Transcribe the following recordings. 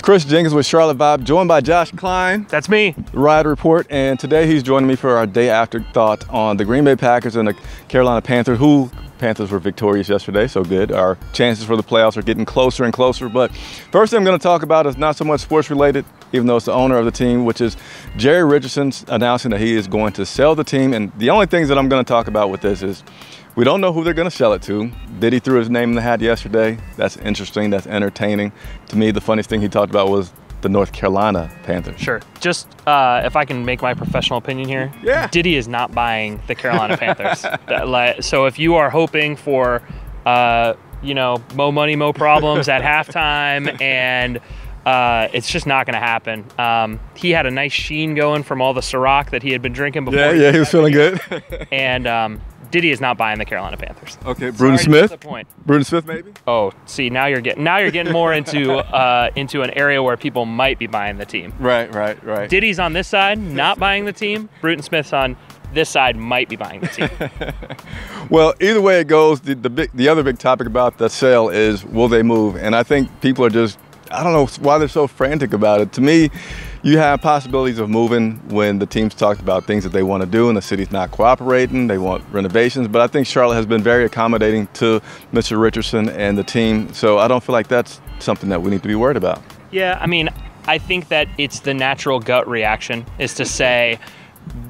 It's Chris Jenkins with Charlotte Vibe, joined by Josh Klein. That's me. The Riot Report, and today he's joining me for our day after thought on the Green Bay Packers and the Carolina Panthers, Panthers were victorious yesterday, so good. Our chances for the playoffs are getting closer and closer, but first thing I'm going to talk about is not so much sports related, even though it's the owner of the team, which is Jerry Richardson's announcing that he is going to sell the team. And the only things that I'm going to talk about with this is we don't know who they're going to sell it to. Diddy threw his name in the hat yesterday. That's interesting. That's entertaining. To me, the funniest thing he talked about was the North Carolina Panthers. Sure. Just if I can make my professional opinion here, yeah. Diddy is not buying the Carolina Panthers. So if you are hoping for, mo money, mo problems at halftime, and it's just not going to happen. He had a nice sheen going from all the Ciroc that he had been drinking before. Yeah, he was feeling good. And Diddy is not buying the Carolina Panthers. Okay, Bruton Smith. Bruton Smith, maybe. Oh, see, now you're getting more into an area where people might be buying the team. Right. Diddy's on this side, not buying the team. Bruton Smith's on this side, might be buying the team. Well, either way it goes, the other big topic about the sale is will they move? And I think people are just, I don't know why they're so frantic about it. To me, you have possibilities of moving when the team's talked about things that they want to do and the city's not cooperating. They want renovations, but I think Charlotte has been very accommodating to Mr. Richardson and the team. So I don't feel like that's something that we need to be worried about. Yeah, I mean, I think that it's the natural gut reaction is to say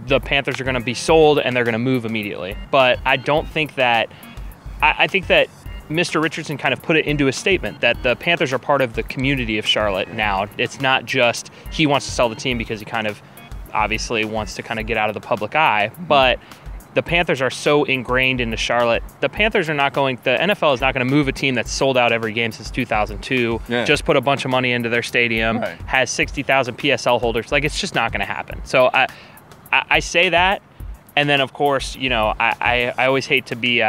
the Panthers are going to be sold and they're going to move immediately. But I don't think that, I think that Mr. Richardson kind of put it into a statement that the Panthers are part of the community of Charlotte now. It's not just he wants to sell the team because he kind of obviously wants to kind of get out of the public eye, but the Panthers are so ingrained into Charlotte. The NFL is not going to move a team that's sold out every game since 2002, just put a bunch of money into their stadium, has 60,000 PSL holders. Like, it's just not going to happen. So I say that, and then, of course, I always hate to be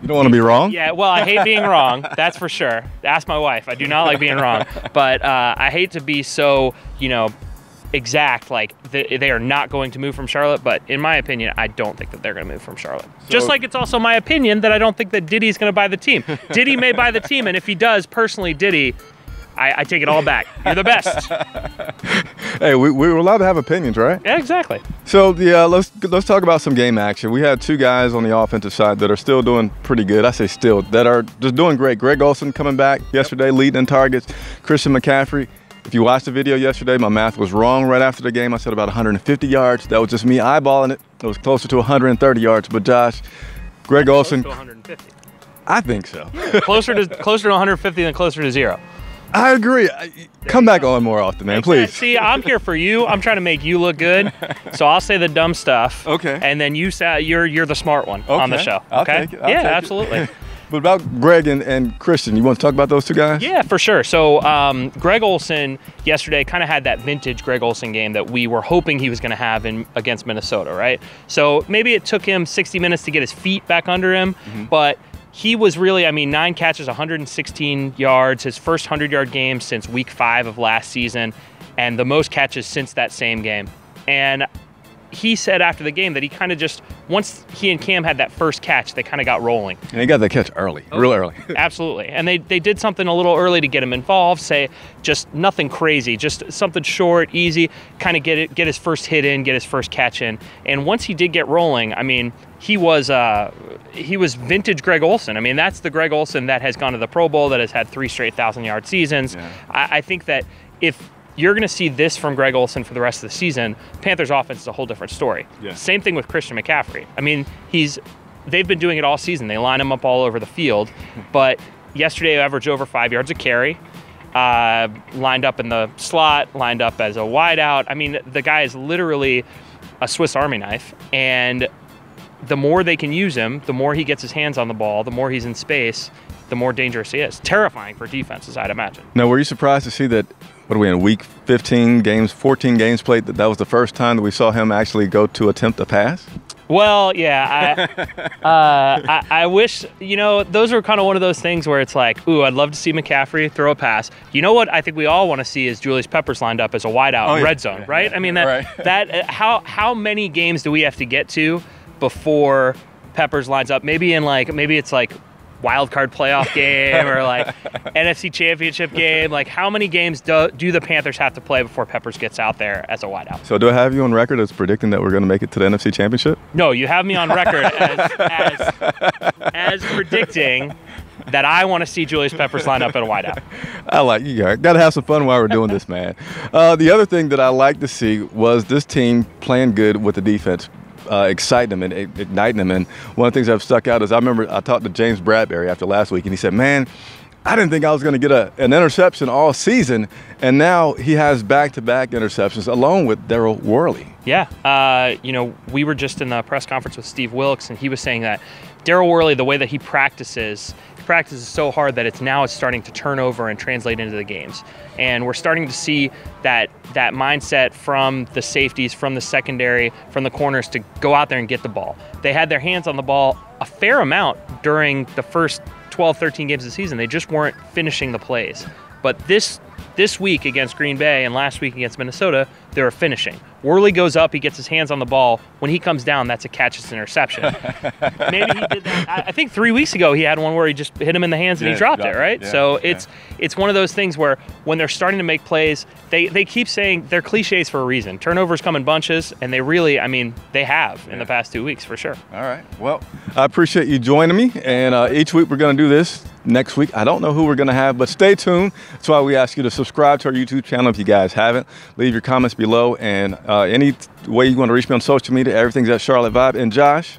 you don't want to be wrong? Yeah, well, I hate being wrong, that's for sure. Ask my wife. I do not like being wrong. But I hate to be so, exact, like they are not going to move from Charlotte. But in my opinion, I don't think that they're going to move from Charlotte. Just like it's also my opinion that I don't think that Diddy's going to buy the team. Diddy may buy the team, and if he does, personally, Diddy, I take it all back. You're the best. Hey, we're allowed to have opinions, right? Yeah, exactly. So let's talk about some game action. We had two guys on the offensive side that are still doing pretty good. I say still, that are just doing great. Greg Olsen coming back yesterday, leading in targets. Christian McCaffrey. If you watched the video yesterday, my math was wrong right after the game. I said about 150 yards. That was just me eyeballing it. It was closer to 130 yards. But Josh, Greg Olsen. Close to 150. I think so. Closer to 150 than closer to 0. I agree. Come back on more often, man, please. See, I'm here for you. I'm trying to make you look good. So I'll say the dumb stuff. Okay. And then you say you're the smart one on the show. I'll okay? take it. I'll yeah, take absolutely. It. But about Greg and Christian, you want to talk about those two guys? Yeah, for sure. So Greg Olsen yesterday kind of had that vintage Greg Olsen game that we were hoping he was going to have against Minnesota, right? So maybe it took him 60 minutes to get his feet back under him, but he was really, 9 catches, 116 yards, his first 100-yard game since week 5 of last season, and the most catches since that same game. And he said after the game that he kind of just, once he and Cam had that first catch, they kind of got rolling. And he got that catch early, real early. Absolutely. And they did something a little early to get him involved, say just nothing crazy, just something short, easy, kind of get his first hit in, get his first catch in. And once he did get rolling, he was vintage Greg Olsen. That's the Greg Olsen that has gone to the Pro Bowl, that has had 3 straight 1,000-yard seasons. Yeah. I think that if you're going to see this from Greg Olsen for the rest of the season, Panthers offense is a whole different story. Yeah. Same thing with Christian McCaffrey. They've been doing it all season. They line him up all over the field. But yesterday, averaged over 5 yards a carry, lined up in the slot, lined up as a wideout. The guy is literally a Swiss Army knife. And the more they can use him, the more he gets his hands on the ball, the more he's in space, the more dangerous he is. Terrifying for defenses, I'd imagine. Now, were you surprised to see that, what are we in, week 15 games, 14 games played, that was the first time that we saw him actually go to attempt a pass? Well, yeah, I wish, those are kind of one of those things where it's like, ooh, I'd love to see McCaffrey throw a pass. You know what I think we all want to see is Julius Peppers lined up as a wideout in red zone, right? How many games do we have to get to before Peppers lines up? Maybe it's like wild card playoff game or like NFC Championship game. Like, how many games do the Panthers have to play before Peppers gets out there as a wideout? So do I have you on record as predicting that we're going to make it to the NFC Championship? No, you have me on record as predicting that I want to see Julius Peppers line up at a wideout. I like you guys. Got to have some fun while we're doing this, man. The other thing that I like to see was this team playing good with the defense. Exciting them and igniting them. And one of the things that have stuck out is I remember I talked to James Bradbury after last week, and he said, man, I didn't think I was going to get an interception all season, and now he has back-to-back interceptions along with Daryl Worley. Yeah, we were just in the press conference with Steve Wilkes, and he was saying that Daryl Worley, the way that he practices so hard that it's starting to turn over and translate into the games. And we're starting to see that mindset from the safeties, from the secondary, from the corners to go out there and get the ball. They had their hands on the ball a fair amount during the first 12, 13 games of the season. They just weren't finishing the plays. But this week against Green Bay and last week against Minnesota, they were finishing. Worley goes up, he gets his hands on the ball. When he comes down, that's a catch, it's an interception. Maybe he did that. I think 3 weeks ago he had one where he just hit him in the hands and he dropped it, right? Yeah, so it's one of those things where when they're starting to make plays, they keep saying they're cliches for a reason. Turnovers come in bunches, and they really, they have in the past 2 weeks for sure. All right. Well, I appreciate you joining me, and each week we're going to do this. Next week, I don't know who we're going to have, but stay tuned. That's why we ask you to subscribe to our YouTube channel if you guys haven't. Leave your comments below, and any way you want to reach me on social media, everything's at Charlotte Vibe. And Josh?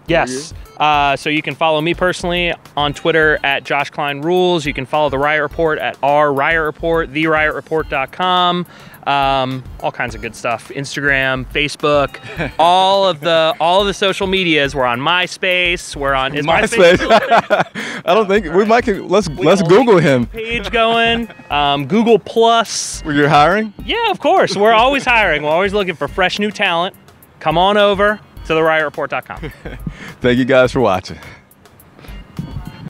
Yes. So you can follow me personally on Twitter at Josh Klein Rules. You can follow the Riot Report at our Riot Report, theriotreport.com. All kinds of good stuff. Instagram, Facebook, all of the social medias. We're on MySpace. We're on MySpace. I don't think we might. Let's Google him. Page going. Google Plus. You're hiring? Yeah, of course. We're always hiring. We're always looking for fresh new talent. Come on over to theriotreport.com. Thank you guys for watching.